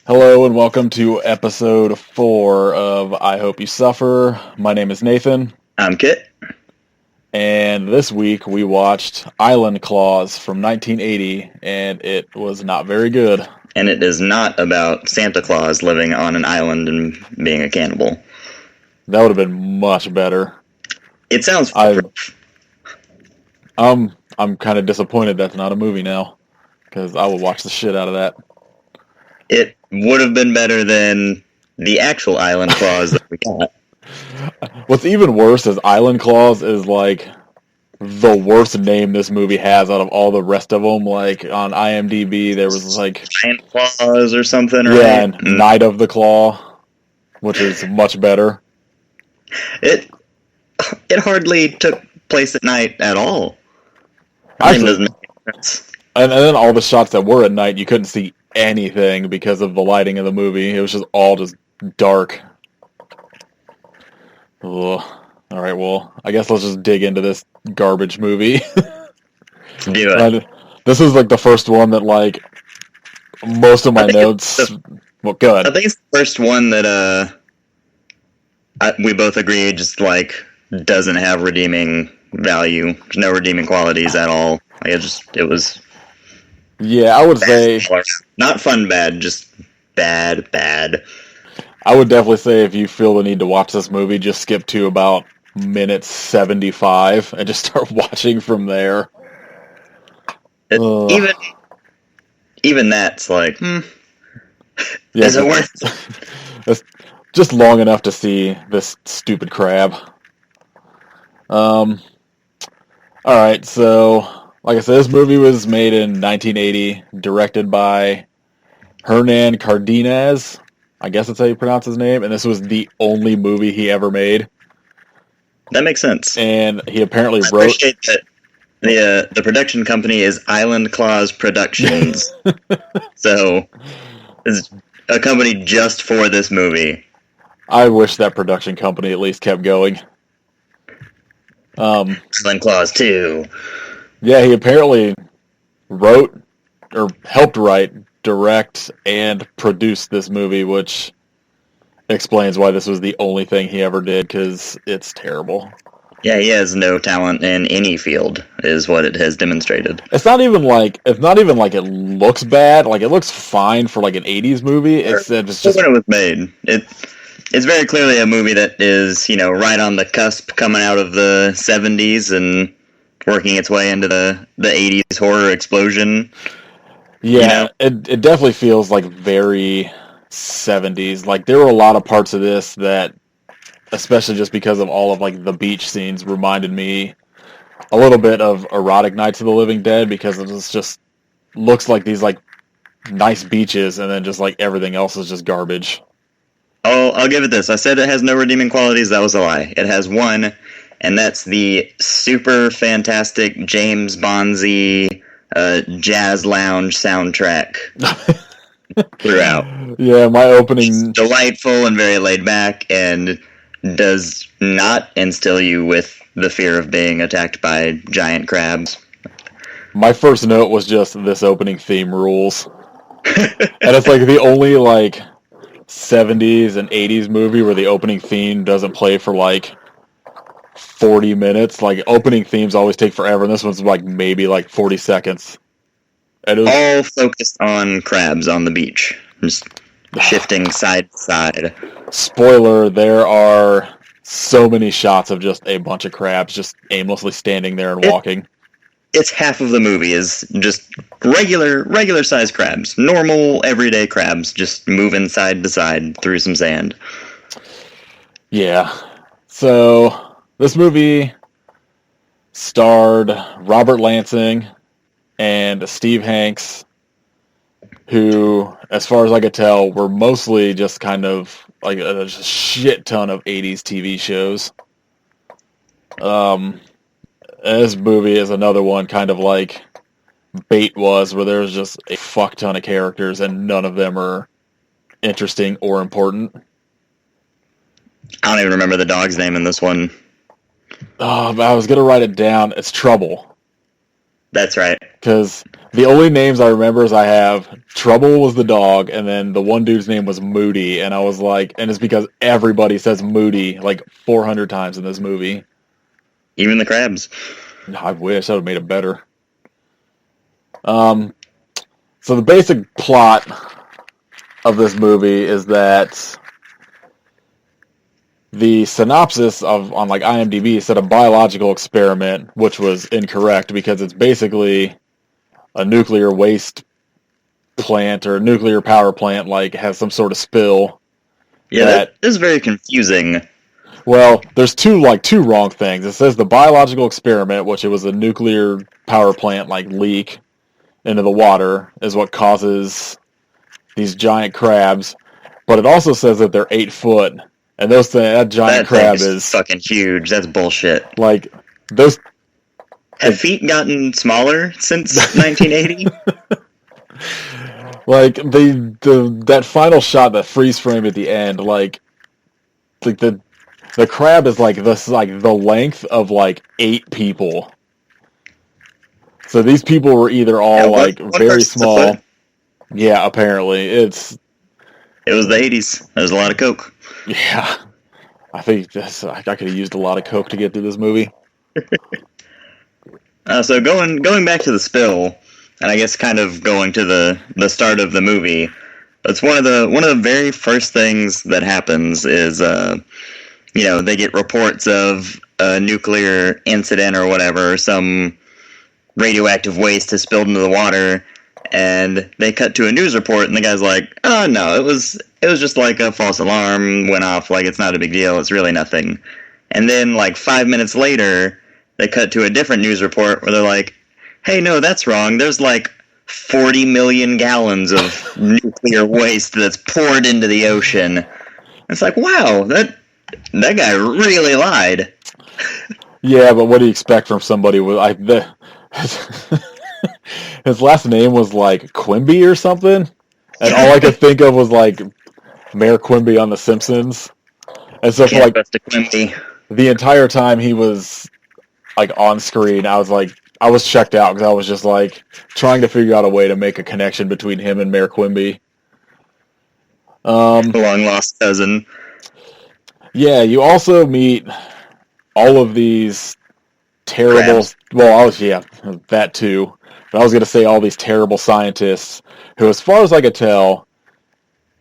Hello and welcome to episode 4 of I Hope You Suffer. My name is Nathan, I'm Kit. and this week we watched Island Claws from 1980, and it was not very good. And it is not about Santa Claus living on an island and being a cannibal. That would have been much better. It sounds I'm kind of disappointed that's not a movie now, because I would watch the shit out of that. It would have been better than the actual Island Claus that we got. What's even worse is Island Claws is like the worst name this movie has out of all the rest of them. Like on IMDb, there was like Giant Claus or something, right? Yeah, and Night of the Claw, which is much better. It hardly took place at night at all. Actually, doesn't make sense. And then all the shots that were at night, you couldn't see anything because of the lighting of the movie. It was just all just dark. Ugh. All right, well, I guess let's just dig into this garbage movie. Do it. This is like the first one that like most of my notes. Well, good. I think it's the first one that we both agree just like doesn't have redeeming value. There's no redeeming qualities at all. Like it was. Yeah, I would say not fun bad, just bad. I would definitely say if you feel the need to watch this movie, just skip to about minute 75 and just start watching from there. Even that's like, Yeah, is it worth? It's just long enough to see this stupid crab. All right, so like I said, this movie was made in 1980, directed by Hernan Cardenas. I guess that's how you pronounce his name, and this was the only movie he ever made. That makes sense. And he apparently I appreciate that the production company is Island Claws Productions. So it's a company just for this movie. I wish that production company at least kept going. Island Claws 2. Yeah, he apparently wrote, or helped write, direct, and produce this movie, which explains why this was the only thing he ever did, because it's terrible. Yeah, he has no talent in any field, is what it has demonstrated. It's not even like it looks bad. Like, it looks fine for like an 80s movie. It's just when it was made. It's very clearly a movie that is, right on the cusp coming out of the 70s and working its way into the 80s horror explosion. Yeah, it definitely feels like very 70s. Like, there were a lot of parts of this that, especially just because of all of like the beach scenes, reminded me a little bit of erotic Nights of the Living Dead, because it just looks like these like nice beaches, and then just like everything else is just garbage. Oh, I'll give it this. I said it has no redeeming qualities. That was a lie. It has one, and that's the super fantastic James Bondsy jazz lounge soundtrack throughout. Yeah, my opening... It's delightful and very laid back, and does not instill you with the fear of being attacked by giant crabs. My first note was just, this opening theme rules. And it's like the only like 70s and 80s movie where the opening theme doesn't play for like 40 minutes. Like, opening themes always take forever, and this one's like maybe like 40 seconds. And it was all focused on crabs on the beach, just shifting side to side. Spoiler, there are so many shots of just a bunch of crabs just aimlessly standing there and walking. It's half of the movie is just regular sized crabs. Normal, everyday crabs just moving side to side through some sand. Yeah. So, this movie starred Robert Lansing and Steve Hanks, who, as far as I could tell, were mostly just kind of like a shit ton of 80s TV shows. This movie is another one kind of like Bait was, where there's just a fuck ton of characters and none of them are interesting or important. I don't even remember the dog's name in this one. Oh, I was going to write it down. It's Trouble. That's right. Because the only names I remember is I have Trouble was the dog, and then the one dude's name was Moody, and I was like, and it's because everybody says Moody like 400 times in this movie. Even the crabs. I wish I would have made it better. So the basic plot of this movie is that the synopsis on like IMDb said a biological experiment, which was incorrect because it's basically a nuclear waste plant or a nuclear power plant, like has some sort of spill. Yeah, that is very confusing. Well, there's two wrong things. It says the biological experiment, which it was a nuclear power plant like leak into the water, is what causes these giant crabs. But it also says that they're 8 foot, and that giant crab is fucking huge. That's bullshit. Like those. Have feet gotten smaller since 1980? Like that final shot, that freeze frame at the end, like the crab is like this, like the length of like 8 people. So these people were either all like very small. Yeah, apparently it was the 80s. There was a lot of coke. Yeah, I think I could have used a lot of coke to get through this movie. So going back to the spill, and I guess kind of going to the start of the movie, it's one of the very first things that happens is they get reports of a nuclear incident or whatever, some radioactive waste has spilled into the water, and they cut to a news report, and the guy's like, "Oh no, it was just like a false alarm went off, like it's not a big deal, it's really nothing." And then like 5 minutes later, they cut to a different news report where they're like, "Hey, no, that's wrong. There's like 40 million gallons of nuclear waste that's poured into the ocean." It's like, wow, that guy really lied. Yeah, but what do you expect from somebody with his last name was like Quimby or something, and all I could think of was like Mayor Quimby on The Simpsons, and so for like the entire time he was like on screen, I was checked out because I was just like trying to figure out a way to make a connection between him and Mayor Quimby. Long lost cousin. Yeah, you also meet all of these terrible. Crabs. Well, that too. But I was going to say all these terrible scientists who, as far as I could tell,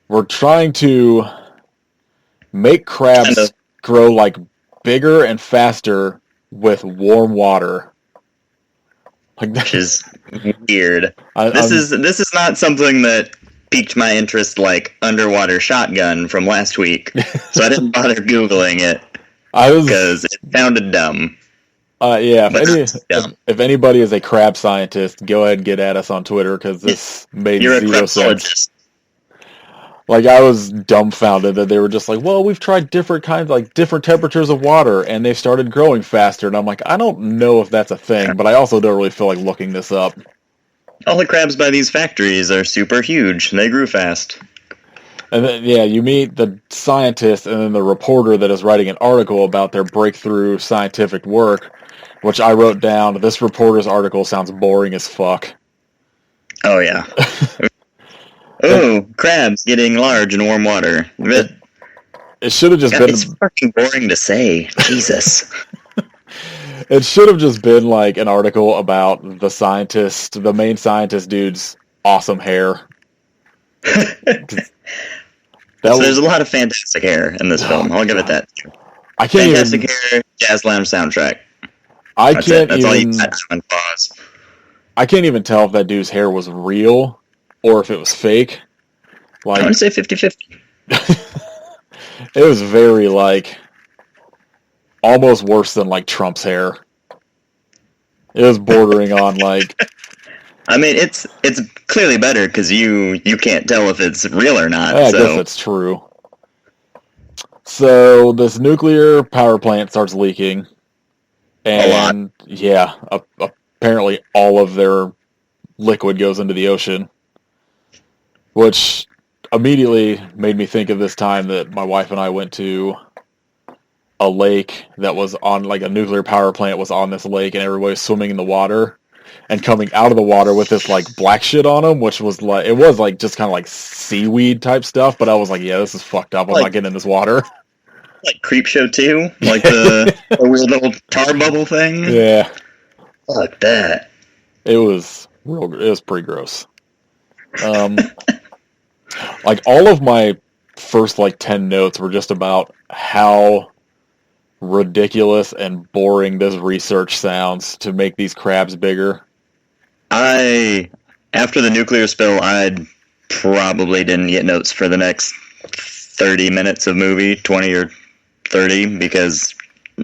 were trying to make crabs grow like bigger and faster with warm water. Like that, which is weird. This is not something that piqued my interest like Underwater Shotgun from last week, so I didn't bother Googling it because it sounded dumb. Yeah, if anybody is a crab scientist, go ahead and get at us on Twitter because this made zero sense. Like, I was dumbfounded that they were just like, well, we've tried different kinds, like different temperatures of water, and they started growing faster. And I'm like, I don't know if that's a thing, but I also don't really feel like looking this up. All the crabs by these factories are super huge. They grew fast. And then, yeah, you meet the scientist and then the reporter that is writing an article about their breakthrough scientific work, which I wrote down. This reporter's article sounds boring as fuck. Oh, yeah. Oh, crabs getting large in warm water. It should have just been... It's fucking boring to say. Jesus. It should have just been like an article about the main scientist dude's awesome hair. There's a lot of fantastic hair in this film. I'll give it that. Fantastic hair, Jazz Lounge soundtrack. That's all you got to pause. I can't even tell if that dude's hair was real or if it was fake. Like, I want to say 50-50. It was very like almost worse than like Trump's hair. It was bordering on like. I mean, it's clearly better because you can't tell if it's real or not. I guess that's true. So this nuclear power plant starts leaking, and yeah, apparently all of their liquid goes into the ocean, which immediately made me think of this time that my wife and I went to a lake that was on, like, a nuclear power plant was on this lake, and everybody was swimming in the water. and coming out of the water with this like black shit on him, which was like it was like just kind of like seaweed type stuff. But I was like, yeah, this is fucked up. I'm Like- not getting in this water. Like Creepshow 2? Like the weird little tar bubble thing? Yeah, Fuck that. it was real. It was pretty gross. Like all of my first like 10 notes were just about how ridiculous and boring this research sounds to make these crabs bigger. After the nuclear spill, I probably didn't get notes for the next 30 minutes of movie, 20 or 30, because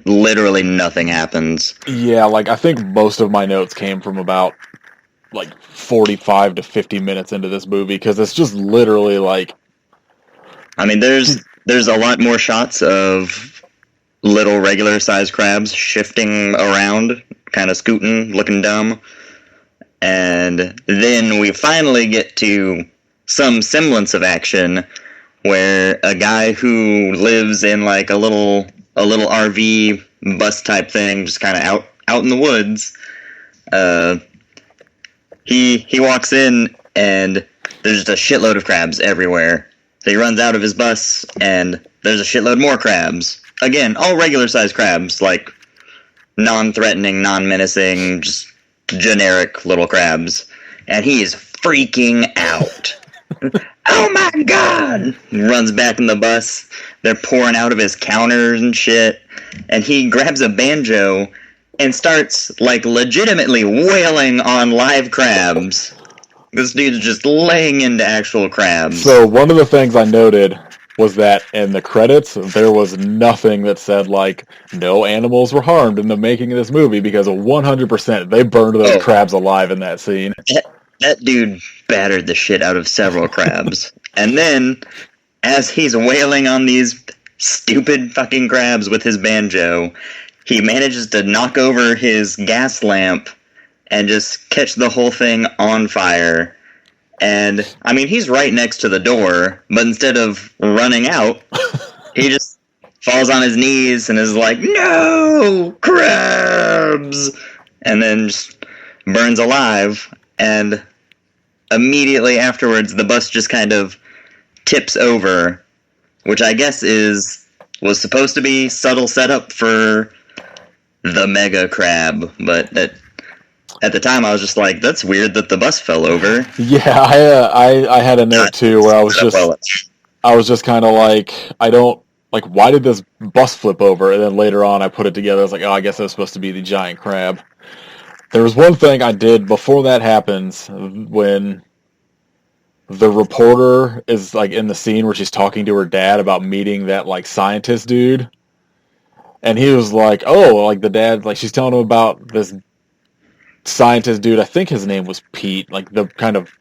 literally nothing happens. Yeah, like I think most of my notes came from about like 45 to 50 minutes into this movie because it's just literally like I mean, there's a lot more shots of little regular sized crabs shifting around, kind of scooting, looking dumb. And then we finally get to some semblance of action where a guy who lives in like a little RV bus type thing, just kind of out in the woods, he walks in and there's just a shitload of crabs everywhere. So he runs out of his bus and there's a shitload more crabs. Again, all regular sized crabs, like non-threatening, non-menacing, just generic little crabs. And he is freaking out. Oh my god! He runs back in the bus. They're pouring out of his counters and shit. And he grabs a banjo and starts, like, legitimately wailing on live crabs. This dude's just laying into actual crabs. So one of the things I noted was that in the credits, there was nothing that said, like, no animals were harmed in the making of this movie because 100% they burned those crabs alive in that scene. That dude battered the shit out of several crabs. And then, as he's wailing on these stupid fucking crabs with his banjo, he manages to knock over his gas lamp and just catch the whole thing on fire. And, I mean, he's right next to the door, but instead of running out, he just falls on his knees and is like, no, crabs! And then just burns alive. And immediately afterwards, the bus just kind of tips over, which I guess was supposed to be subtle setup for the mega crab, but at the time I was just like, that's weird that the bus fell over. Yeah, I had a note too where I was just kind of like, why did this bus flip over? And then later on I put it together. I was like, oh, I guess that's supposed to be the giant crab. There was one thing I did before that happens when the reporter is like in the scene where she's talking to her dad about meeting that like scientist dude. And he was like, oh, like the dad, like she's telling him about this scientist dude. I think his name was Pete, like the kind of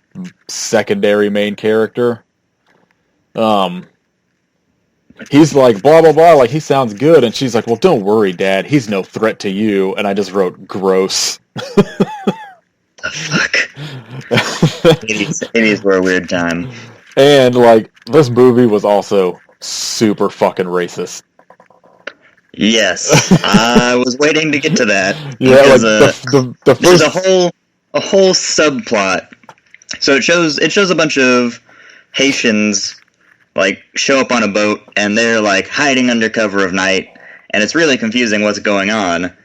secondary main character. He's like, blah, blah, blah, like he sounds good. And she's like, well, don't worry, Dad. He's no threat to you. And I just wrote, gross. The fuck? 80s were a weird time. And, like, this movie was also super fucking racist. Yes. I was waiting to get to that. Yeah, because, the first... There's a whole subplot. So it shows a bunch of Haitians like show up on a boat and they're like hiding under cover of night, and it's really confusing what's going on.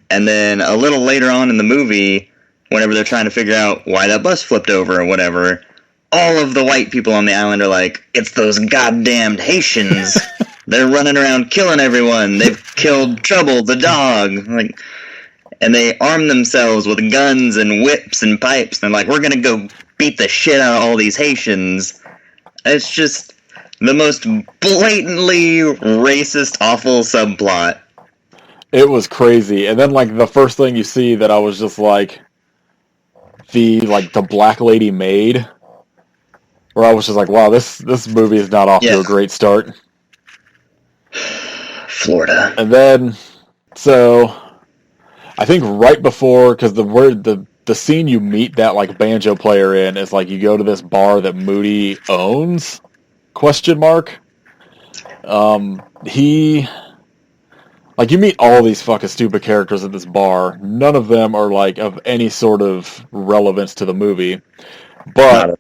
And then a little later on in the movie, whenever they're trying to figure out why that bus flipped over or whatever, all of the white people on the island are like, it's those goddamned Haitians. They're running around killing everyone. They've killed Trouble the dog. Like, and they arm themselves with guns and whips and pipes. And they're like, we're gonna go beat the shit out of all these Haitians. It's just the most blatantly racist, awful subplot. It was crazy. And then, like, the first thing you see that I was just like, the black lady maid, where I was just like, wow, this movie is not off to a great start. Florida. And then, so, I think right before, because the scene you meet that, like, banjo player in is, like, you go to this bar that Moody owns, ? Like, you meet all these fucking stupid characters at this bar. None of them are, like, of any sort of relevance to the movie. Not But,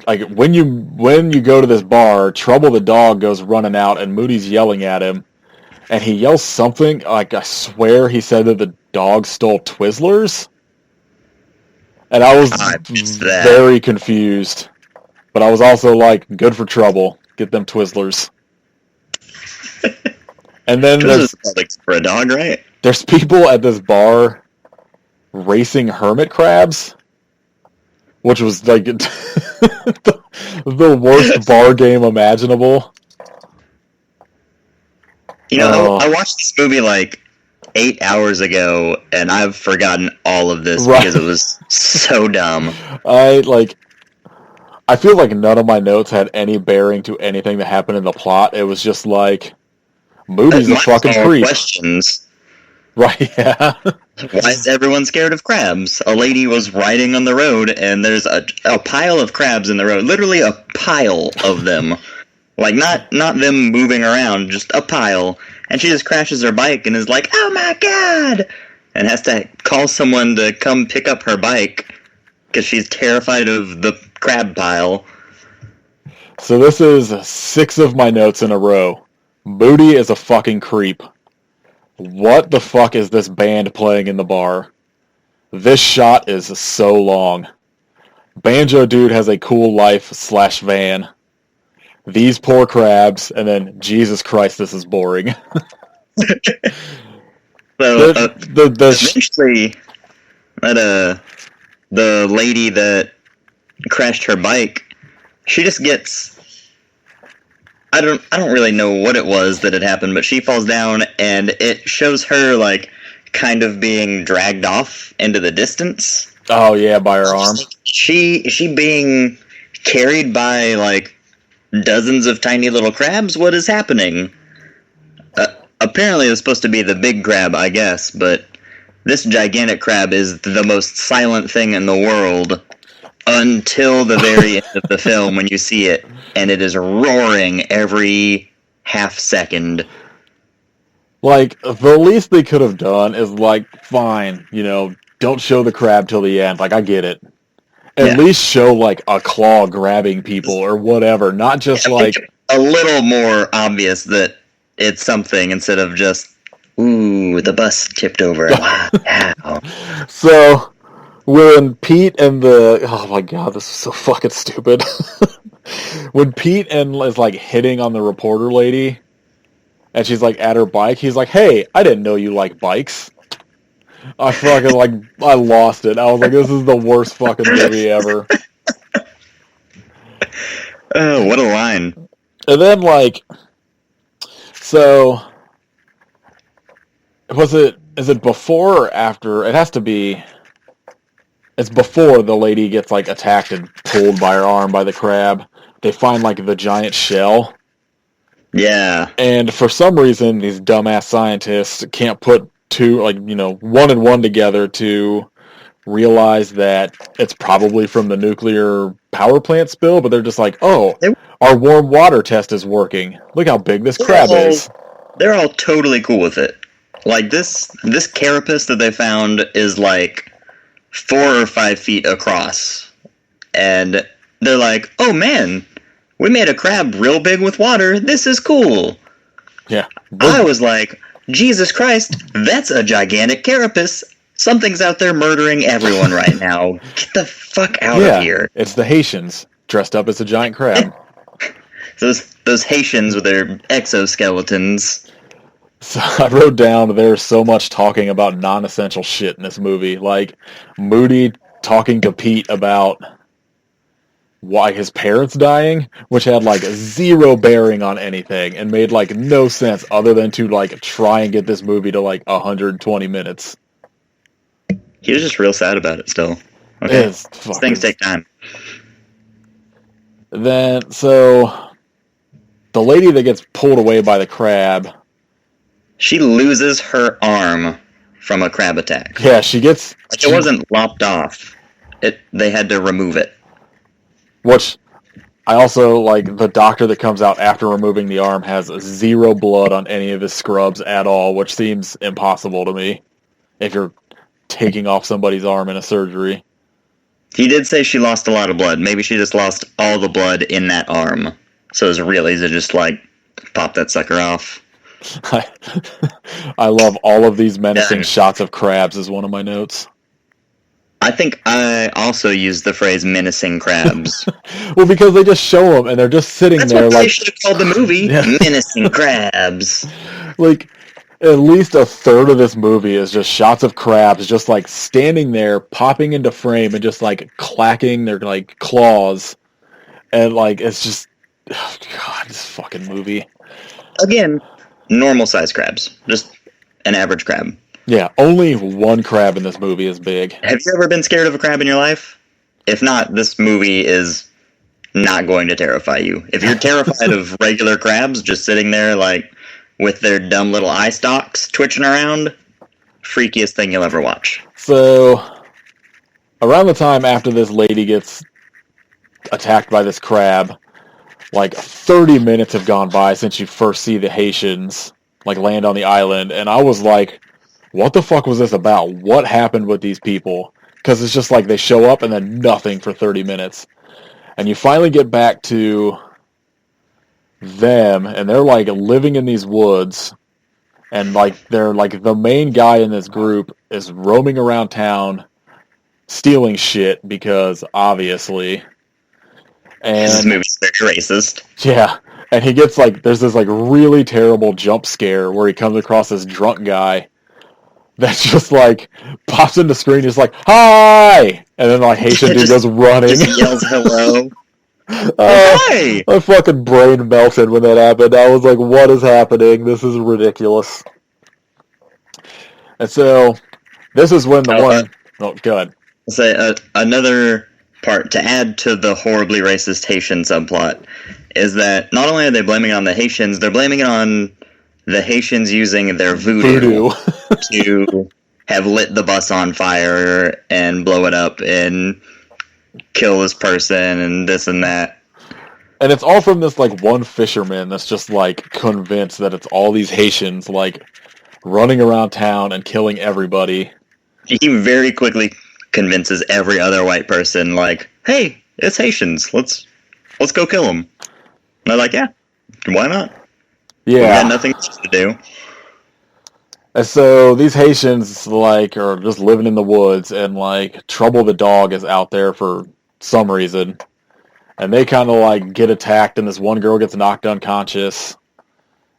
like, when you go to this bar, Trouble the dog goes running out, and Moody's yelling at him. And he yells something, like, I swear he said that the dog stole Twizzlers. And I was very confused. But I was also like, good for Trouble. Get them Twizzlers. And then Twizzlers is like for a dog, right? There's people at this bar racing hermit crabs, which was like the worst bar game imaginable. You know, I watched this movie like 8 hours ago, and I've forgotten all of this because it was so dumb. I feel like none of my notes had any bearing to anything that happened in the plot. It was just like, Moody's a fucking creep. Questions. Right, yeah. Why is everyone scared of crabs? A lady was riding on the road, and there's a pile of crabs in the road. Literally a pile of them. Like, not them moving around, just a pile. And she just crashes her bike and is like, oh my god! And has to call someone to come pick up her bike because she's terrified of the crab pile. So this is 6 of my notes in a row. Moody is a fucking creep. What the fuck is this band playing in the bar? This shot is so long. Banjo Dude has a cool life / van. These poor crabs, and then, Jesus Christ, this is boring. So, eventually, the lady that crashed her bike, she just gets... I don't really know what it was that had happened, but she falls down, and it shows her, like, kind of being dragged off into the distance. Oh, yeah, by her arm. She being carried by, like, dozens of tiny little crabs? What is happening? Apparently it was supposed to be the big crab, I guess, but this gigantic crab is the most silent thing in the world until the very end of the film when you see it, and it is roaring every half second. Like, the least they could have done is, like, fine, don't show the crab till the end. Like, I get it. At least show, like, a claw grabbing people or whatever, not just, like... A little more obvious that it's something instead of just, ooh, the bus tipped over. Wow. So, when Pete and the... Oh, my God, this is so fucking stupid. When Pete is, like, hitting on the reporter lady, and she's, like, at her bike, he's like, hey, I didn't know you like bikes. I fucking, I lost it. I was like, this is the worst fucking movie ever. Oh, what a line. And then, so, is it before or after? It has to be, it's before the lady gets, attacked and pulled by her arm by the crab. They find, the giant shell. Yeah. And for some reason, these dumbass scientists can't put one and one together to realize that it's probably from the nuclear power plant spill, but they're just like, oh, our warm water test is working. Look how big this crab is. They're all totally cool with it. Like, this carapace that they found is, 4 or 5 feet across. And they're like, oh man, we made a crab real big with water. This is cool. Yeah. I was like, Jesus Christ, that's a gigantic carapace. Something's out there murdering everyone right now. Get the fuck out of here. It's the Haitians dressed up as a giant crab. Those Haitians with their exoskeletons. So I wrote down there's so much talking about non-essential shit in this movie. Like, Moody talking to Pete about why his parents dying, which had, zero bearing on anything and made, no sense other than to, try and get this movie to, 120 minutes. He was just real sad about it still. Okay. These things take time. Then, so, the lady that gets pulled away by the crab... She loses her arm from a crab attack. Yeah, she gets... It wasn't lopped off. They had to remove it. Which, I also like the doctor that comes out after removing the arm has zero blood on any of his scrubs at all, which seems impossible to me if you're taking off somebody's arm in a surgery. He did say she lost a lot of blood. Maybe she just lost all the blood in that arm. So it was real easy to just, like, pop that sucker off. I love all of these menacing shots of crabs is one of my notes. I think I also used the phrase menacing crabs. Well, because they just show them and they're just sitting That's there what like... they should have called the movie. Yeah. Menacing crabs. Like, at least a third of this movie is just shots of crabs just, like, standing there, popping into frame and just, like, clacking their, like, claws. And, like, it's just... Oh, God, this fucking movie. Again, normal-sized crabs. Just an average crab. Yeah, only one crab in this movie is big. Have you ever been scared of a crab in your life? If not, this movie is not going to terrify you. If you're terrified of regular crabs just sitting there, like, with their dumb little eye stalks twitching around, freakiest thing you'll ever watch. So, around the time after this lady gets attacked by this crab, like 30 minutes have gone by since you first see the Haitians, like, land on the island, and I was like, what the fuck was this about? What happened with these people? Because it's just like they show up and then nothing for 30 minutes. And you finally get back to them, and they're like living in these woods, and like they're like the main guy in this group is roaming around town stealing shit because obviously. And this movie's very racist. Yeah, and he gets like there's this like really terrible jump scare where he comes across this drunk guy that's just like pops into screen, just like hi, and then like Haitian dude goes running, just yells hello. Hi! My fucking brain melted when that happened. I was like, what is happening? This is ridiculous. And so this is when the one oh good. Say another part to add to the horribly racist Haitian subplot is that not only are they blaming it on the Haitians, they're blaming it on the Haitians using their voodoo. To have lit the bus on fire and blow it up and kill this person and this and that. And it's all from this, like, one fisherman that's just, like, convinced that it's all these Haitians, like, running around town and killing everybody. He very quickly convinces every other white person, like, hey, it's Haitians. Let's go kill them. And they're like, yeah, why not? Yeah. We had nothing else to do. And so these Haitians, like, are just living in the woods, and, like, Trouble the dog is out there for some reason. And they kind of, like, get attacked, and this one girl gets knocked unconscious.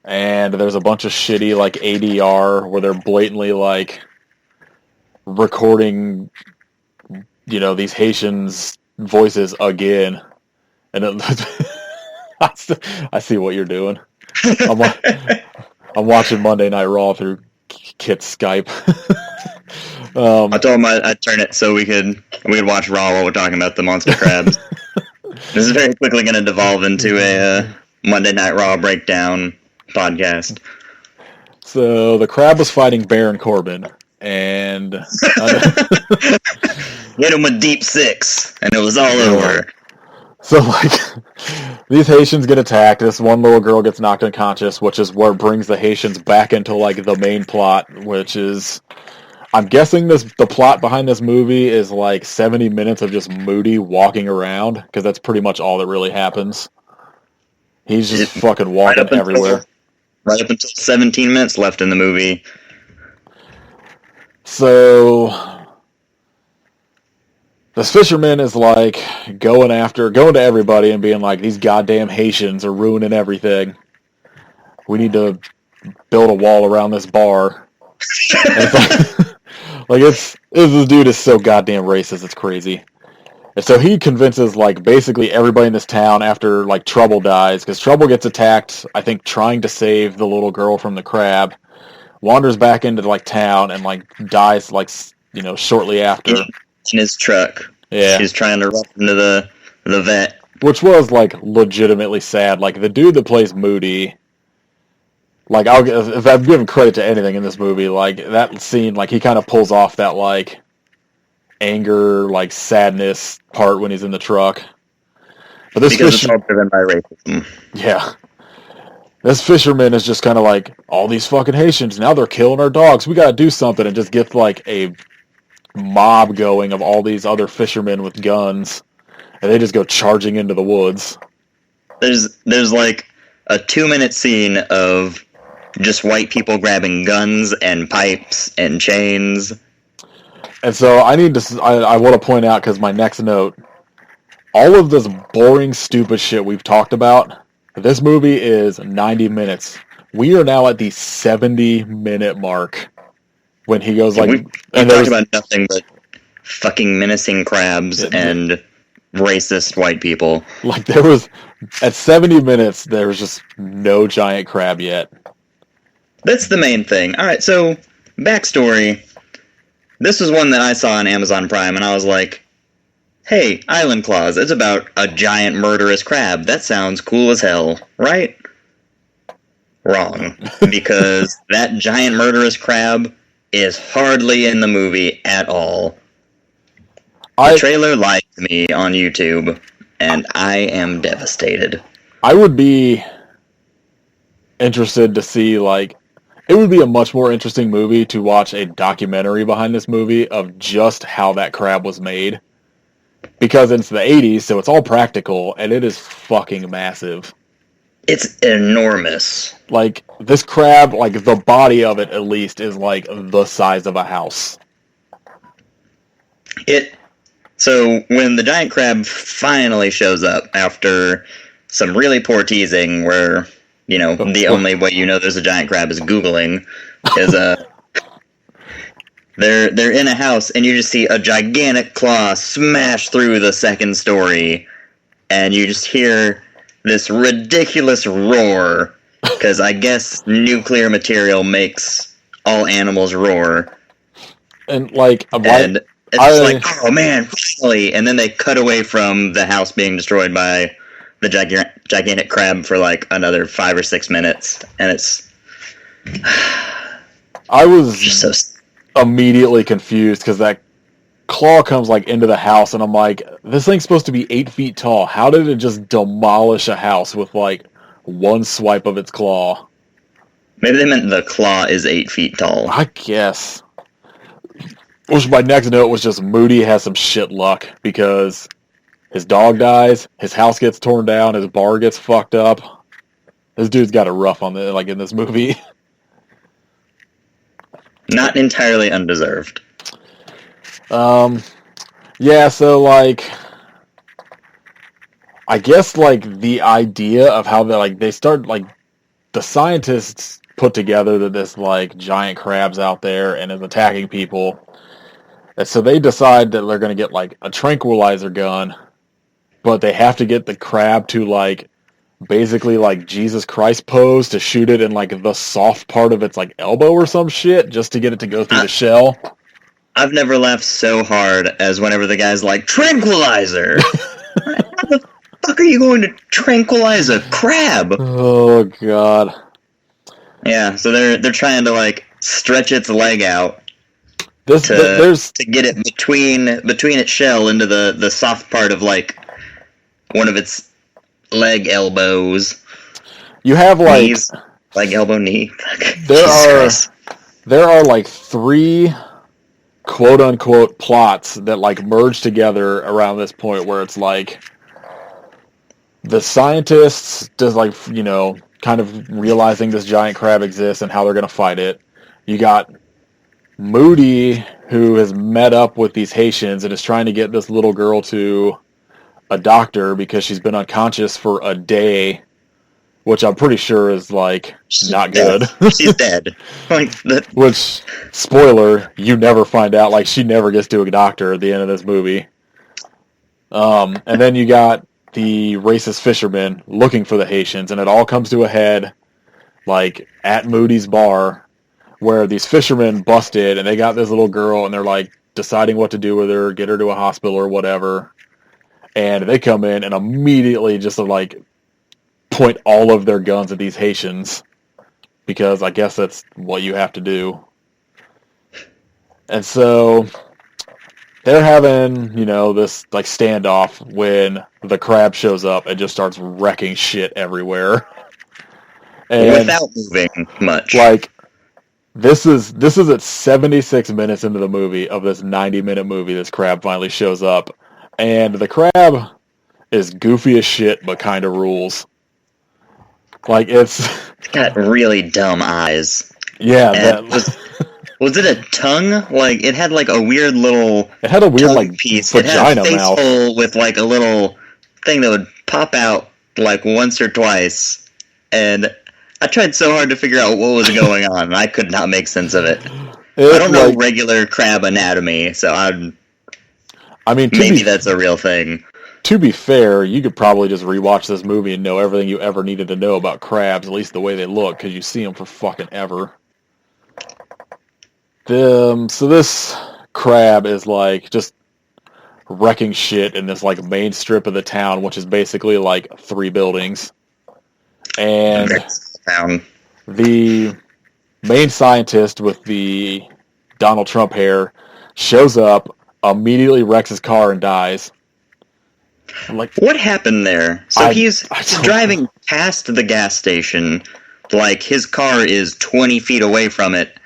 And there's a bunch of shitty, like, ADR where they're blatantly, like, recording, you know, these Haitians' voices again. And I see what you're doing. I'm watching Monday Night Raw through Kit's Skype. I told him I'd turn it so we could watch Raw while we're talking about the monster crabs. This is very quickly going to devolve into a Monday Night Raw breakdown podcast. So the crab was fighting Baron Corbin, and hit him with deep six, and it was all over. So, like, these Haitians get attacked. This one little girl gets knocked unconscious, which is what brings the Haitians back into, like, the main plot, which is... I'm guessing the plot behind this movie is, like, 70 minutes of just Moody walking around, because that's pretty much all that really happens. He's just fucking walking everywhere. Right up until 17 minutes left in the movie. So... this fisherman is, like, going to everybody and being like, these goddamn Haitians are ruining everything. We need to build a wall around this bar. And it's like, this dude is so goddamn racist, it's crazy. And so he convinces, like, basically everybody in this town after, like, Trouble dies, because Trouble gets attacked, I think, trying to save the little girl from the crab, wanders back into, like, town, and, like, dies, like, you know, shortly after. In his truck. Yeah. He's trying to run into the vet. Which was, like, legitimately sad. Like, the dude that plays Moody, like, if I'm giving credit to anything in this movie, like, that scene, like, he kind of pulls off that, like, anger, like, sadness part when he's in the truck. But this Because it's all driven by racism. yeah. This fisherman is just kind of like, all these fucking Haitians, now they're killing our dogs. We gotta do something, and just gets like a mob going of all these other fishermen with guns, and they just go charging into the woods. There's like a 2-minute scene of just white people grabbing guns and pipes and chains. And so I want to point out, because my next note, all of this boring, stupid shit we've talked about, this movie is 90 minutes. We are now at the 70-minute mark when he goes like... We talked about nothing but fucking menacing crabs and racist white people. Like, there was... At 70 minutes, there was just no giant crab yet. That's the main thing. Alright, so, backstory. This was one that I saw on Amazon Prime, and I was like, hey, Island Claws, it's about a giant murderous crab. That sounds cool as hell, right? Wrong. Because that giant murderous crab is hardly in the movie at all. The trailer lied to me on YouTube, and I am devastated. I would be interested to see, like, it would be a much more interesting movie to watch a documentary behind this movie of just how that crab was made. Because it's the 80s, so it's all practical, and it is fucking massive. It's enormous. Like, this crab, like, the body of it, at least, is, like, the size of a house. So, when the giant crab finally shows up, after some really poor teasing, where, you know, the only way you know there's a giant crab is Googling, is, they're in a house, and you just see a gigantic claw smash through the second story, and you just hear this ridiculous roar, because I guess nuclear material makes all animals roar. And, like, and it's like, oh man, finally! And then they cut away from the house being destroyed by the gigantic crab for like another 5 or 6 minutes, and it's... I was just so... immediately confused, because that claw comes, like, into the house, and I'm like, this thing's supposed to be 8 feet tall. How did it just demolish a house with, like, one swipe of its claw? Maybe they meant the claw is 8 feet tall. I guess. Which, my next note was just, Moody has some shit luck, because his dog dies, his house gets torn down, his bar gets fucked up. This dude's got it rough on the, like, in this movie. Not entirely undeserved. Yeah, so, like, I guess, like, the idea of how they start, like, the scientists put together that this, like, giant crab's out there and is attacking people. And so they decide that they're going to get, like, a tranquilizer gun, but they have to get the crab to, like, basically, like, Jesus Christ pose to shoot it in, like, the soft part of its, like, elbow or some shit, just to get it to go through the shell. I've never laughed so hard as whenever the guy's like, tranquilizer! How the fuck are you going to tranquilize a crab? Oh, God. Yeah, so they're trying to, like, stretch its leg out to get it between its shell into the soft part of, like, one of its leg elbows. You have, like... Knees, leg, elbow, knee. There are, like, 3... quote-unquote plots that, like, merge together around this point where it's like the scientists just, like, you know, kind of realizing this giant crab exists and how they're going to fight it. You got Moody, who has met up with these Haitians and is trying to get this little girl to a doctor because she's been unconscious for a day, which I'm pretty sure is, like, not good. She's dead. Which, spoiler, you never find out. Like, she never gets to a doctor at the end of this movie. And then you got the racist fishermen looking for the Haitians, and it all comes to a head, like, at Moody's bar, where these fishermen busted, and they got this little girl, and they're, like, deciding what to do with her, get her to a hospital or whatever. And they come in and immediately just, like, point all of their guns at these Haitians, because I guess that's what you have to do. And so they're having, this like standoff when the crab shows up and just starts wrecking shit everywhere. And Without moving much. like this is at 76 minutes into the movie of this 90-minute movie. This crab finally shows up, and the crab is goofy as shit, but kind of rules. Like it's got really dumb eyes. yeah. And was it a tongue? Like it had like a weird little. It had a weird tongue like piece. vagina it had a face mouth hole with like a little thing that would pop out like once or twice, and I tried so hard to figure out what was going on, and I could not make sense of it. I don't know regular crab anatomy, so maybe that's a real thing. To be fair, you could probably just rewatch this movie and know everything you ever needed to know about crabs, at least the way they look, because you see them for fucking ever. So this crab is like just wrecking shit in this like main strip of the town, which is basically like 3 buildings. And the main scientist with the Donald Trump hair shows up, immediately wrecks his car, and dies. I'm like, what happened there? So he's driving past the gas station, like his car is 20 feet away from it,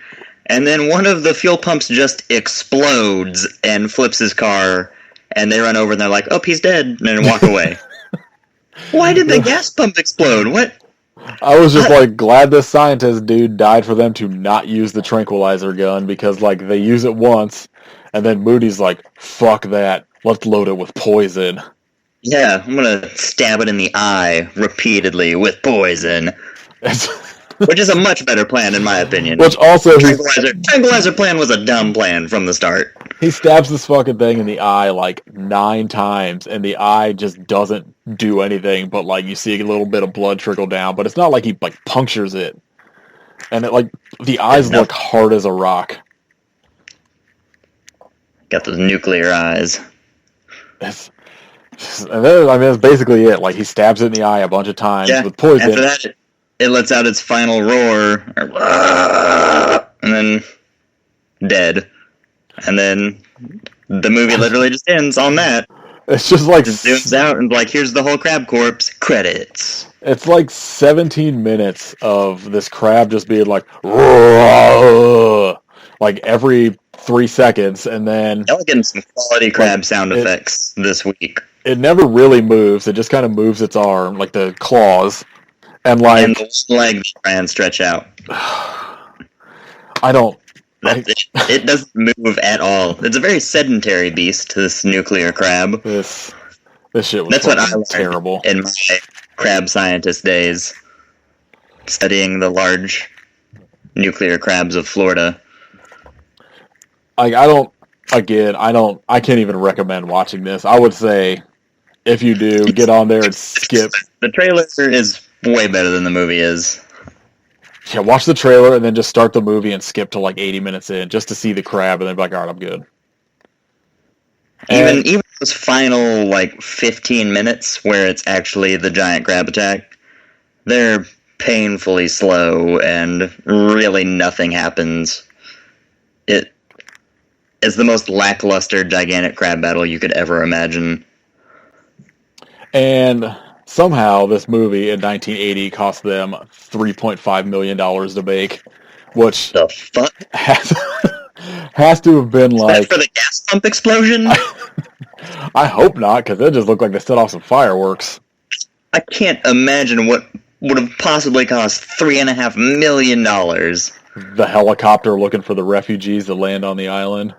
and then one of the fuel pumps just explodes and flips his car, and they run over and they're like, oh, he's dead, and then walk away. Why did the gas pump explode? What? I was just like glad this scientist dude died for them to not use the tranquilizer gun, because like they use it once and then Moody's like, fuck that, let's load it with poison. Yeah, I'm gonna stab it in the eye repeatedly with poison. Which is a much better plan in my opinion. Which also tranquilizer plan was a dumb plan from the start. He stabs this fucking thing in the eye like 9 times, and the eye just doesn't do anything, but like you see a little bit of blood trickle down, but it's not like he like punctures it. And it like the eyes look hard as a rock. Got those nuclear eyes. And then, that's basically it. Like he stabs it in the eye a bunch of times with poison. After that, it lets out its final roar, and then dead. And then the movie literally just ends on that. It's just like zooms out and like, here's the whole crab corpse. Credits. It's like 17 minutes of this crab just being like every 3 seconds, and then y'all getting some quality crab sound effects this week. It never really moves. It just kind of moves its arm, like the claws, and the leg try and stretch out. It doesn't move at all. It's a very sedentary beast, this nuclear crab. This shit was That's what I learned terrible in my crab scientist days, studying the large nuclear crabs of Florida. I can't even recommend watching this. I would say, if you do, get on there and skip. The trailer is way better than the movie is. Yeah, watch the trailer and then just start the movie and skip to like 80 minutes in just to see the crab, and then be like, all right, I'm good. Even those final like 15 minutes where it's actually the giant crab attack, they're painfully slow and really nothing happens. It's the most lackluster gigantic crab battle you could ever imagine. And somehow this movie in 1980 cost them $3.5 million to make, which the fuck has to have been like for the gas pump explosion. I hope not, because it just looked like they set off some fireworks. I can't imagine what would have possibly cost $3.5 million. The helicopter looking for the refugees that land on the island.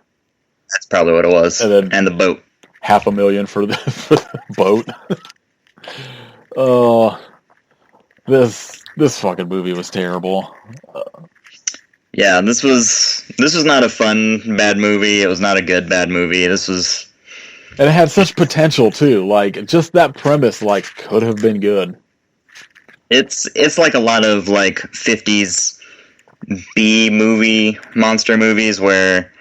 That's probably what it was. And the boat. $500,000 for the boat. Oh, this fucking movie was terrible. Yeah, this was not a fun bad movie. It was not a good bad movie. And it had such potential too. Like just that premise, like could have been good. It's like a lot of like 50s B movie monster movies where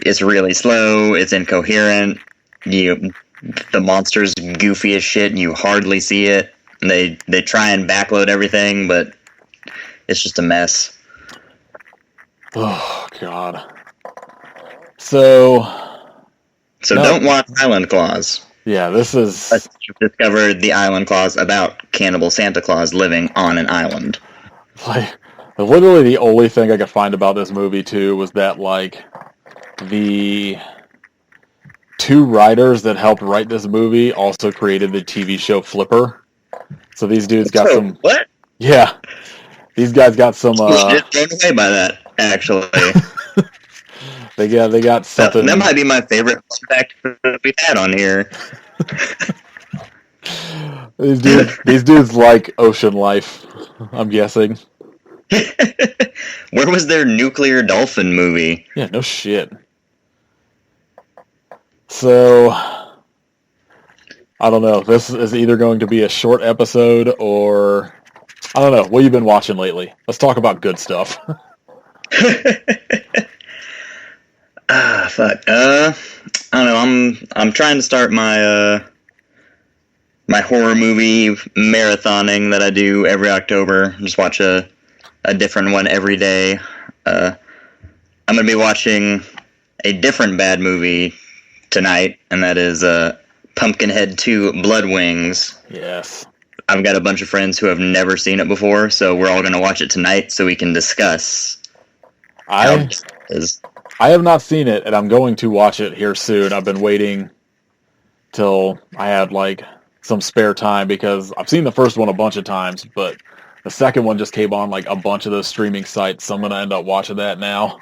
it's really slow, it's incoherent. The monster's goofy as shit, and you hardly see it. And they try and backload everything, but it's just a mess. Oh God. So So No. don't watch Island Claus. Yeah, this is... Unless you've discovered the Island Claus about cannibal Santa Claus living on an island. like, literally the only thing I could find about this movie, too, was that, like, the two writers that helped write this movie also created the TV show Flipper. So these dudes got some... What? Yeah. These guys got some... Just blown away by that, actually. They got something... That might be my favorite fact that we've had on here. These dudes like ocean life, I'm guessing. Where was their nuclear dolphin movie? Yeah, no shit. So, I don't know. This is either going to be a short episode or... I don't know. What have you been watching lately? Let's talk about good stuff. Fuck. I don't know. I'm trying to start my my horror movie marathoning that I do every October. Just watch a different one every day. I'm gonna be watching a different bad movie tonight, and that is Pumpkinhead 2: Blood Wings. Yes. I've got a bunch of friends who have never seen it before, so we're all gonna watch it tonight so we can discuss how it is. I have not seen it, and I'm going to watch it here soon. I've been waiting till I had, like, some spare time, because I've seen the first one a bunch of times, but the second one just came on, like, a bunch of those streaming sites, so I'm going to end up watching that now.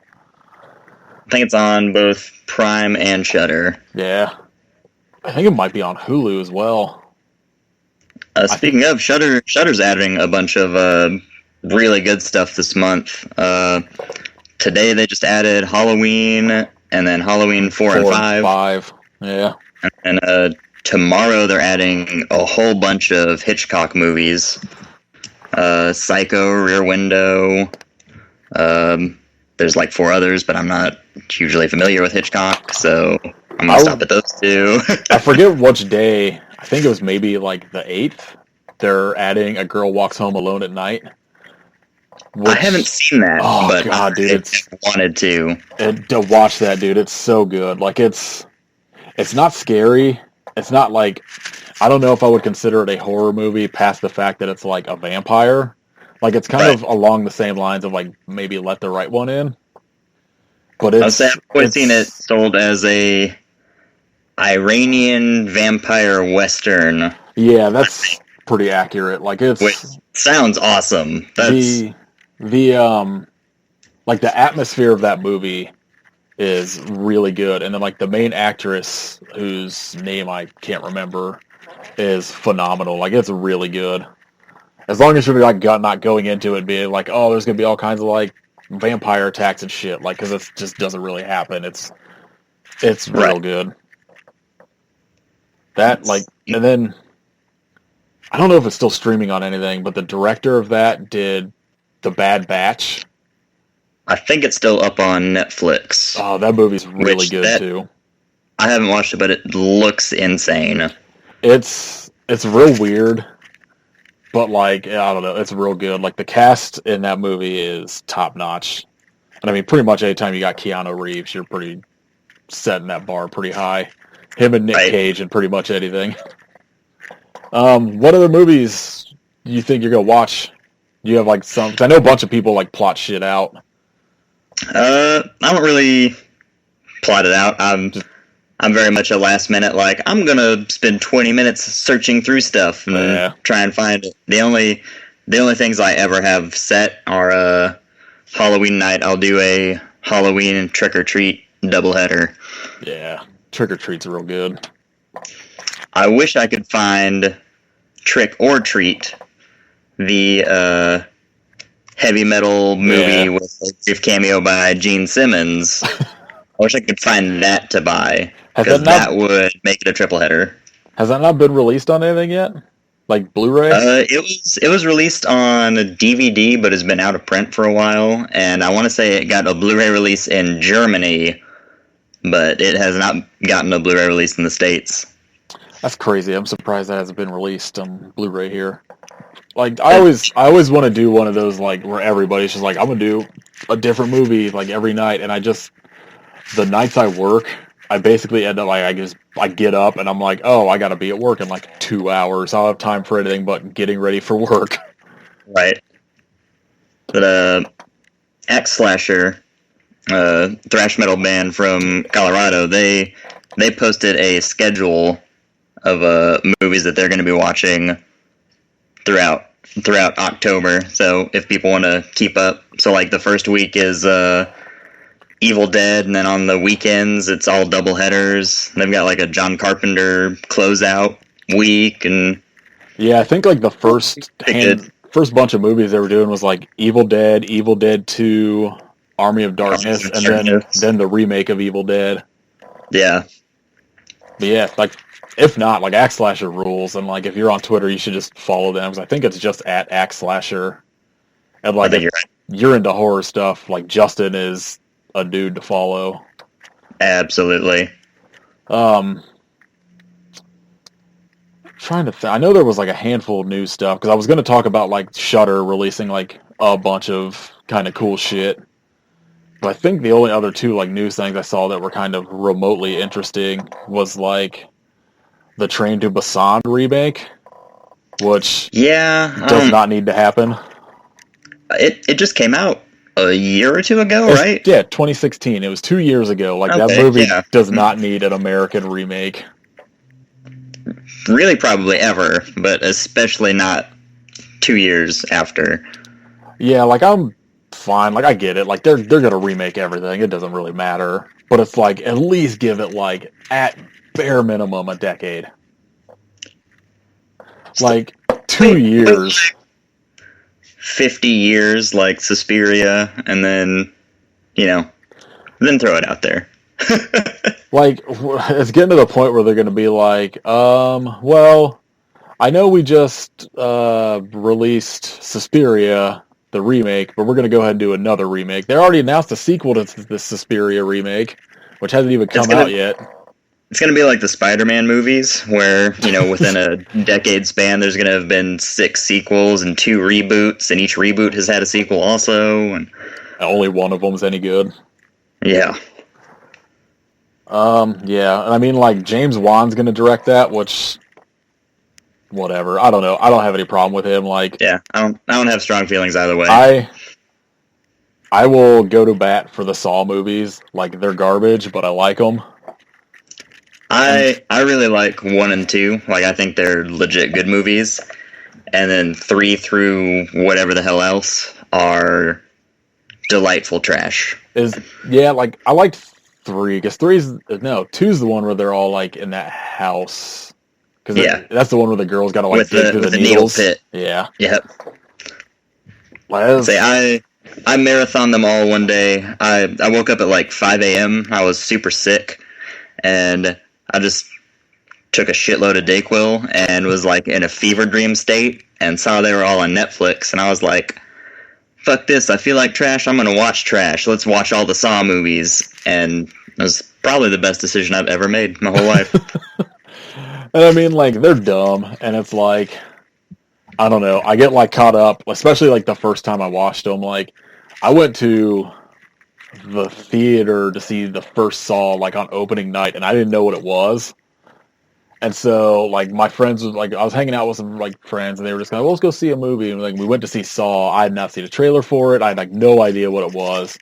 I think it's on both Prime and Shudder. Yeah. I think it might be on Hulu as well. Speaking of, Shudder's adding a bunch of really good stuff this month. Today they just added Halloween, and then Halloween 4 and 5. Yeah. And tomorrow they're adding a whole bunch of Hitchcock movies. Psycho, Rear Window. There's like 4 others, but I'm not hugely familiar with Hitchcock, so I'm going to stop at those 2. I forget which day. I think it was maybe like the 8th. They're adding A Girl Walks Home Alone at Night. I haven't seen that, but God, dude, I wanted to. To watch that, dude. It's so good. Like, it's not scary. It's not like... I don't know if I would consider it a horror movie past the fact that it's like a vampire. Like, it's kind of along the same lines of, like, maybe Let the Right One In. But I've always seen it sold as a Iranian vampire western. Yeah, that's pretty accurate. Like, it's... Which sounds awesome. That's... like, the atmosphere of that movie is really good. And then, like, the main actress, whose name I can't remember, is phenomenal. Like, it's really good. As long as you're, like, not going into it being like, oh, there's going to be all kinds of, like, vampire attacks and shit. Like, because it just doesn't really happen. It's real good. That, like, and then, I don't know if it's still streaming on anything, but the director of that did The Bad Batch. I think it's still up on Netflix. Oh, that movie's really good, too. I haven't watched it, but it looks insane. It's real weird, but, like, I don't know, it's real good. Like, the cast in that movie is top-notch. And, I mean, pretty much anytime you got Keanu Reeves, you're pretty setting that bar pretty high. Him and Nick Cage and pretty much anything. What other movies do you think you're going to watch? Do you have, like, some... 'cause I know a bunch of people, like, plot shit out. I don't really plot it out. I'm very much a last minute, like, I'm gonna spend 20 minutes searching through stuff and try and find it. The only things I ever have set are Halloween night. I'll do a Halloween trick or treat doubleheader. Yeah, trick or treat's real good. I wish I could find Trick or Treat, the heavy metal movie with a brief cameo by Gene Simmons. I wish I could find that to buy, because that would make it a triple header. Has that not been released on anything yet? Like Blu-ray? It was released on DVD, but has been out of print for a while, and I want to say it got a Blu-ray release in Germany, but it has not gotten a Blu-ray release in the States. That's crazy. I'm surprised that hasn't been released on Blu-ray here. Like, I always want to do one of those, like, where everybody's just like, I'm going to do a different movie, like, every night, and the nights I work, I basically end up like I get up and I'm like, oh, I gotta be at work in like 2 hours. I'll have time for anything but getting ready for work. Right. But Axe Slasher, thrash metal band from Colorado, they posted a schedule of movies that they're going to be watching throughout October. So if people want to keep up, so like the first week is Evil Dead, and then on the weekends it's all double headers. They've got like a John Carpenter closeout week, and yeah, I think like the first bunch of movies they were doing was like Evil Dead, Evil Dead 2, Army of Darkness, and then the remake of Evil Dead. Yeah. But yeah, like if not, like Axe Slasher rules, and like if you're on Twitter, you should just follow them because I think it's just at Axe Slasher. And like if you're into horror stuff, like Justin is a dude to follow. Absolutely. Trying to I know there was like a handful of new stuff because I was going to talk about like Shudder releasing like a bunch of kind of cool shit. But I think the only other two like news things I saw that were kind of remotely interesting was like the Train to Busan remake, which does not need to happen. It just came out a year or two ago, right? Yeah, 2016. It was 2 years ago. Like that movie does not need an American remake. Really, probably ever, but especially not 2 years after. Yeah, like I'm fine. Like I get it. Like they're gonna remake everything. It doesn't really matter. But it's like at least give it like at bare minimum a decade. Like 2 years. 50 years like Suspiria, and then then throw it out there. Like it's getting to the point where they're going to be like, well, I know we just released Suspiria, the remake, but we're going to go ahead and do another remake. They already announced a sequel to the Suspiria remake, which hasn't even come out yet. It's going to be like the Spider-Man movies, where, within a decade span, there's going to have been 6 sequels and 2 reboots, and each reboot has had a sequel also. And only one of them's any good. Yeah. Yeah, I mean, like, James Wan's going to direct that, which, whatever. I don't know. I don't have any problem with him. Like, yeah, I don't have strong feelings either way. I will go to bat for the Saw movies. Like, they're garbage, but I like them. I really like 1 and 2. Like, I think they're legit good movies. And then 3 through whatever the hell else are delightful trash. Like, I liked 3, because 2's the one where they're all, like, in that house. Because that's the one where the girls got to, like, dig through the needles. Needle pit. Yeah. Yep. I marathoned them all one day. I woke up at, like, 5 a.m. I was super sick. And I just took a shitload of Dayquil and was like in a fever dream state and saw they were all on Netflix, and I was like, fuck this, I feel like trash, I'm gonna watch trash. Let's watch all the Saw movies. And it was probably the best decision I've ever made my whole life. And I mean, like, they're dumb, and it's like, I don't know, I get like caught up, especially like the first time I watched them. Like, I went to the theater to see the first Saw like on opening night, and I didn't know what it was. And so like my friends was like, I was hanging out with some like friends, and they were just kind of, well, let's go see a movie. And like we went to see Saw. I had not seen a trailer for it. I had like no idea what it was.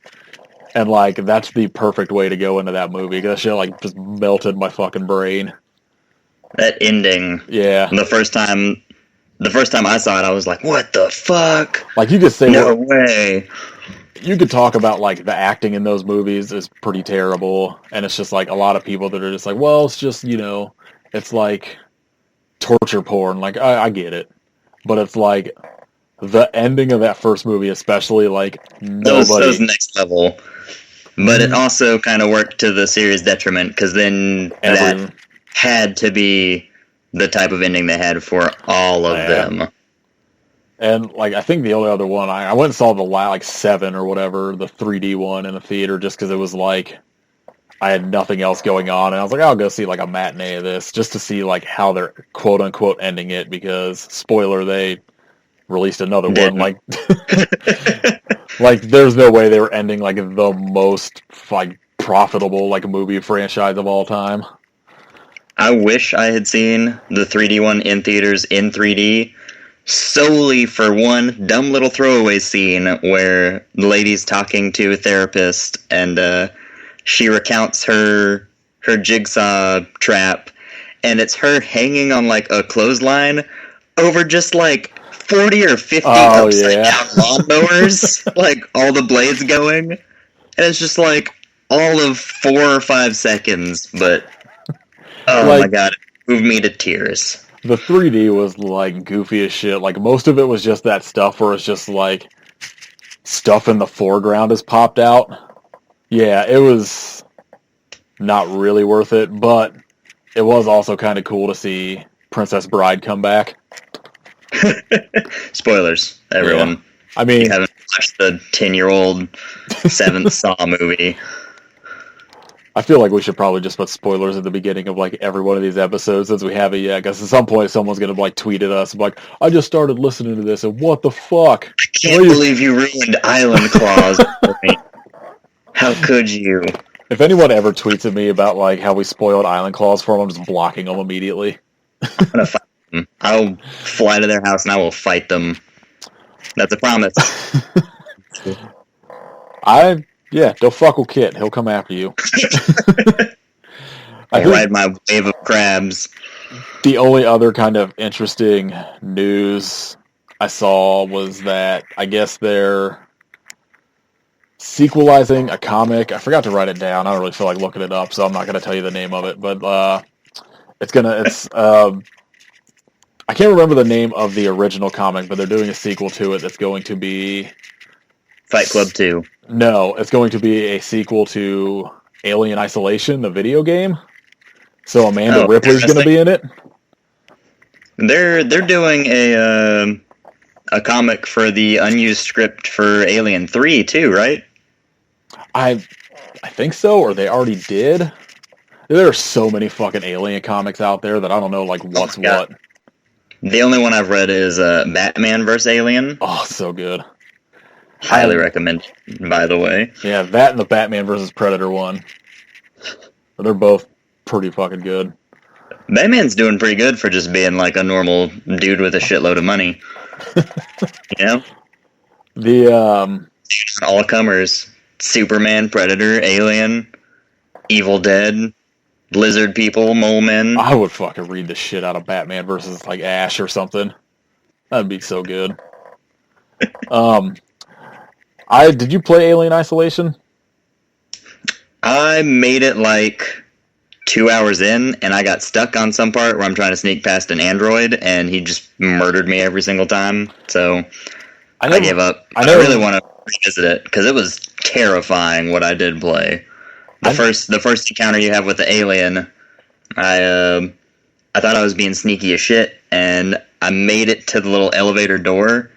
And like that's the perfect way to go into that movie, because that shit like just melted my fucking brain. That ending. Yeah. The first time I saw it, I was like, what the fuck? Like you could say, no way. You could talk about, like, the acting in those movies is pretty terrible, and it's just, like, a lot of people that are just like, well, it's just, it's, like, torture porn. Like, I get it. But it's, like, the ending of that first movie especially, like, nobody... Those next level. But it also kind of worked to the series' detriment, because then that had to be the type of ending they had for all of them. And, like, I think the only other one, I went and saw the, like, 7 or whatever, the 3D one in the theater, just because it was, like, I had nothing else going on, and I was like, I'll go see, like, a matinee of this, just to see, like, how they're quote-unquote ending it, because, spoiler, they released another one, like, like, there's no way they were ending, like, the most, like, profitable like movie franchise of all time. I wish I had seen the 3D one in theaters in 3D solely for one dumb little throwaway scene where the lady's talking to a therapist and she recounts her jigsaw trap, and it's her hanging on like a clothesline over just like 40 or 50 upside down lawnmowers, like all the blades going, and it's just like all of 4 or 5 seconds, but oh like, my god, it moved me to tears. The 3D was like goofy as shit. Like most of it was just that stuff where it's just like stuff in the foreground has popped out. Yeah, it was not really worth it, but it was also kind of cool to see Princess Bride come back. Spoilers, everyone. Yeah. I mean, you haven't watched the 10-year-old 7th Saw movie. I feel like we should probably just put spoilers at the beginning of like every one of these episodes since we haven't yet, because at some point someone's going to like tweet at us like, I just started listening to this and what the fuck? I can't believe you ruined Island Claws for me. How could you? If anyone ever tweets at me about like how we spoiled Island Claws for them, I'm just blocking them immediately. I'm going to fight them. I'll fly to their house and I will fight them. That's a promise. Yeah, don't fuck with Kit. He'll come after you. I ride my wave of crabs. The only other kind of interesting news I saw was that I guess they're sequelizing a comic. I forgot to write it down. I don't really feel like looking it up, so I'm not going to tell you the name of it. But I can't remember the name of the original comic, but they're doing a sequel to it that's going to be Fight Club 2. No, it's going to be a sequel to Alien Isolation, the video game. So Amanda Ripley's going to be in it. They're doing a comic for the unused script for Alien 3 too, right? I think so, or they already did. There are so many fucking Alien comics out there that I don't know like what's what. The only one I've read is Batman vs. Alien. Oh, so good. Highly recommend, by the way. Yeah, that and the Batman vs. Predator one. They're both pretty fucking good. Batman's doing pretty good for just being like a normal dude with a shitload of money. You know? The all comers. Superman, Predator, Alien, Evil Dead, lizard people, mole men. I would fucking read the shit out of Batman versus like Ash or something. That'd be so good. Did you play Alien Isolation? I made it like 2 hours in, and I got stuck on some part where I'm trying to sneak past an android, and he just murdered me every single time. So I gave up. I really want to revisit it because it was terrifying what I did play. The first encounter you have with the alien, I thought I was being sneaky as shit, and I made it to the little elevator door,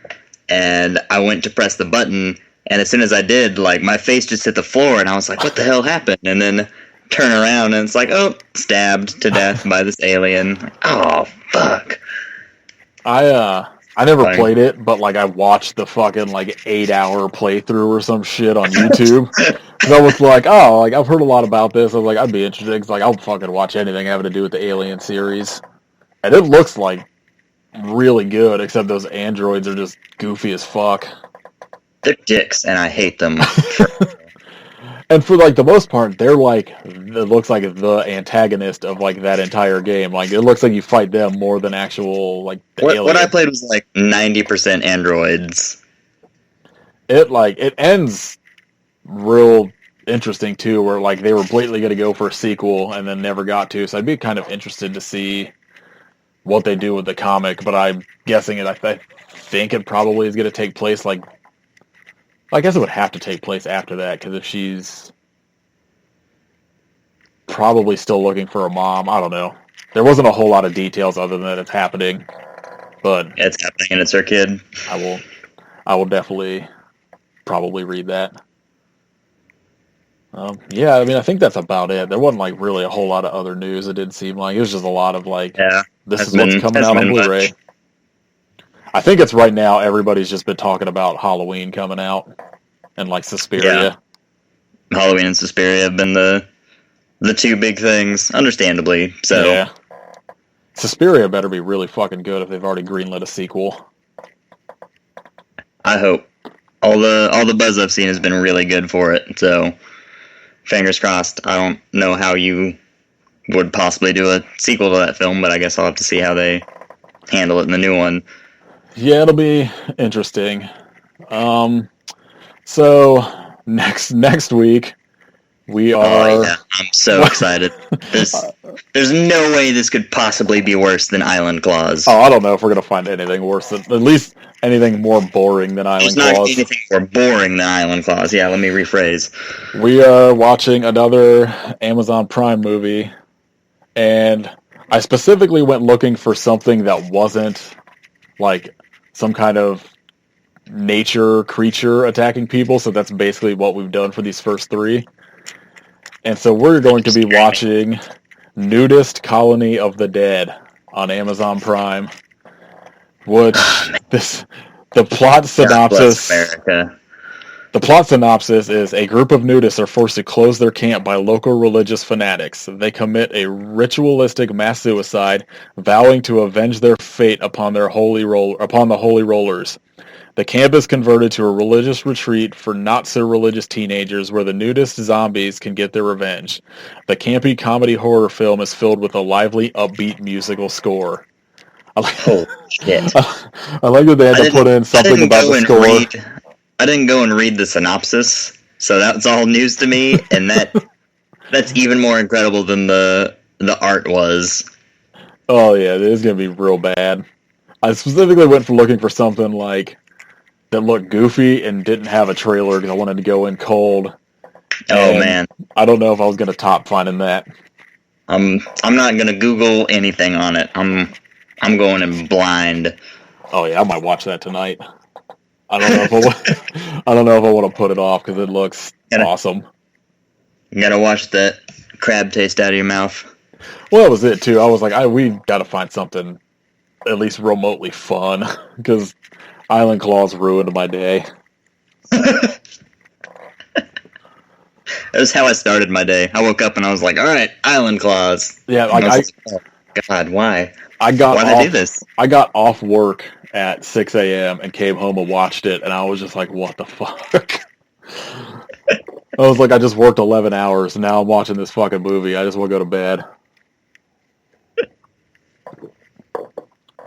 and I went to press the button. And as soon as I did, like, my face just hit the floor, and I was like, what the hell happened? And then turn around, and it's like, oh, stabbed to death by this alien. Oh, fuck. I never played it, but, like, I watched the fucking, like, 8-hour playthrough or some shit on YouTube. Because I was like, oh, like, I've heard a lot about this. I was like, I'd be interested, because, like, I'll fucking watch anything having to do with the Alien series. And it looks, like, really good, except those androids are just goofy as fuck. They're dicks, and I hate them. And for, like, the most part, they're, like, it looks like the antagonist of, like, that entire game. Like, it looks like you fight them more than actual, like, the alien. What I played was, like, 90% androids. It ends real interesting, too, where, like, they were blatantly going to go for a sequel and then never got to. So I'd be kind of interested to see what they do with the comic, but I'm guessing I think it probably is going to take place, like, I guess it would have to take place after that, because if she's probably still looking for a mom, I don't know. There wasn't a whole lot of details other than that it's happening, but it's happening and it's her kid. I will definitely probably read that. Yeah, I mean, I think that's about it. There wasn't like really a whole lot of other news. It didn't seem like it was just a lot of like, this is what's coming out on Blu-ray. Much. I think it's right now. Everybody's just been talking about Halloween coming out and like Suspiria. Halloween and Suspiria have been the two big things, understandably. So Yeah. Suspiria better be really fucking good if they've already greenlit a sequel. I hope all the buzz I've seen has been really good for it. So fingers crossed. I don't know how you would possibly do a sequel to that film, but I guess I'll have to see how they handle it in the new one. Yeah, it'll be interesting. So next week we are. Oh yeah, I'm so excited. There's no way this could possibly be worse than Island Claws. Oh, I don't know if we're gonna find anything worse than, at least anything more boring than Island There's not Claws. anything more boring than Island Claws. Yeah, let me rephrase. We are watching another Amazon Prime movie, and I specifically went looking for something that wasn't like some kind of nature creature attacking people, so that's basically what we've done for these first three. And so we're going to be watching Nudist Colony of the Dead on Amazon Prime, which the plot God bless synopsis America. the plot synopsis is a group of nudists are forced to close their camp by local religious fanatics. They commit a ritualistic mass suicide, vowing to avenge their fate upon the holy rollers. The camp is converted to a religious retreat for not-so-religious teenagers where the nudist zombies can get their revenge. The campy comedy horror film is filled with a lively, upbeat musical score. Holy shit. I like that they had to put in something about the score. I didn't go and read the synopsis, so that's all news to me, and that's even more incredible than the art was. Oh yeah, it is gonna be real bad. I specifically went for looking for something like that looked goofy and didn't have a trailer because I wanted to go in cold. Oh man, I don't know if I was gonna top finding that. I'm not gonna Google anything on it. I'm going in blind. Oh yeah, I might watch that tonight. I don't know if I want to put it off because it looks awesome. You gotta watch that crab taste out of your mouth. Well, that was it too. I was like, we got to find something at least remotely fun because Island Claws ruined my day. That was how I started my day. I woke up and I was like, "All right, Island Claws." Yeah, oh, God, why? Why'd I do this? I got off work at 6 a.m. and came home and watched it, and I was just like, what the fuck? I was like, I just worked 11 hours, and now I'm watching this fucking movie. I just want to go to bed.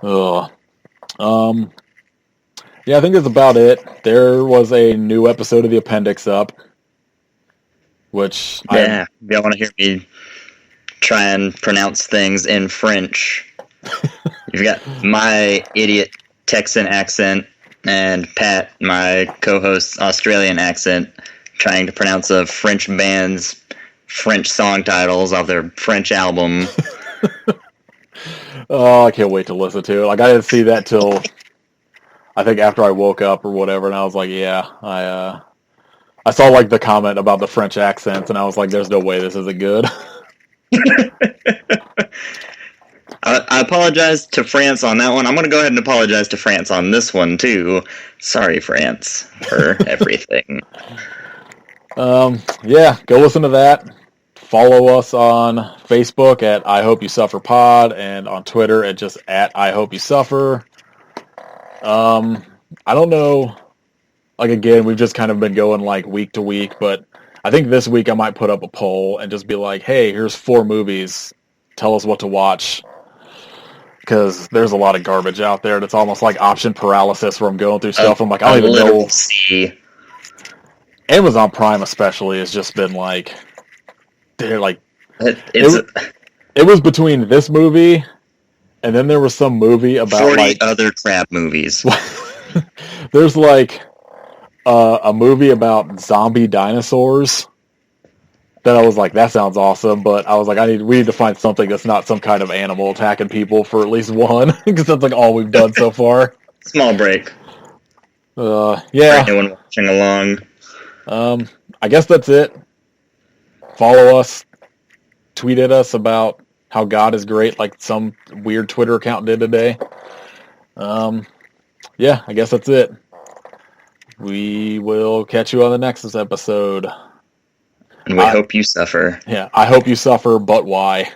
Ugh. Yeah, I think that's about it. There was a new episode of The Appendix up, which if y'all want to hear me try and pronounce things in French, you've got my idiot Texan accent and Pat, my co-host's Australian accent, trying to pronounce a French band's French song titles off their French album. Oh, I can't wait to listen to it. Like, I didn't see that till I think after I woke up or whatever, and I was like, yeah, I saw like the comment about the French accents, and I was like, there's no way this isn't good. I apologize to France on that one. I'm going to go ahead and apologize to France on this one, too. Sorry, France, for everything. Yeah, go listen to that. Follow us on Facebook at I Hope You Suffer Pod, and on Twitter at just at I Hope You Suffer. I don't know. Like, again, we've just kind of been going like week to week, but I think this week I might put up a poll and just be like, hey, here's 4 movies. Tell us what to watch. Because there's a lot of garbage out there that's almost like option paralysis where I'm going through stuff. I'm like, I don't even know. See. Amazon Prime especially has just been like, they're like, it was between this movie and then there was some movie about 40 like other crap movies. There's like a movie about zombie dinosaurs that I was like, that sounds awesome, but I was like, we need to find something that's not some kind of animal attacking people for at least one, because that's like all we've done so far. Small break. Yeah. For anyone watching along. I guess that's it. Follow us. Tweet at us about how God is great, like some weird Twitter account did today. Yeah, I guess that's it. We will catch you on the next episode. And we hope you suffer. Yeah, I hope you suffer, but why?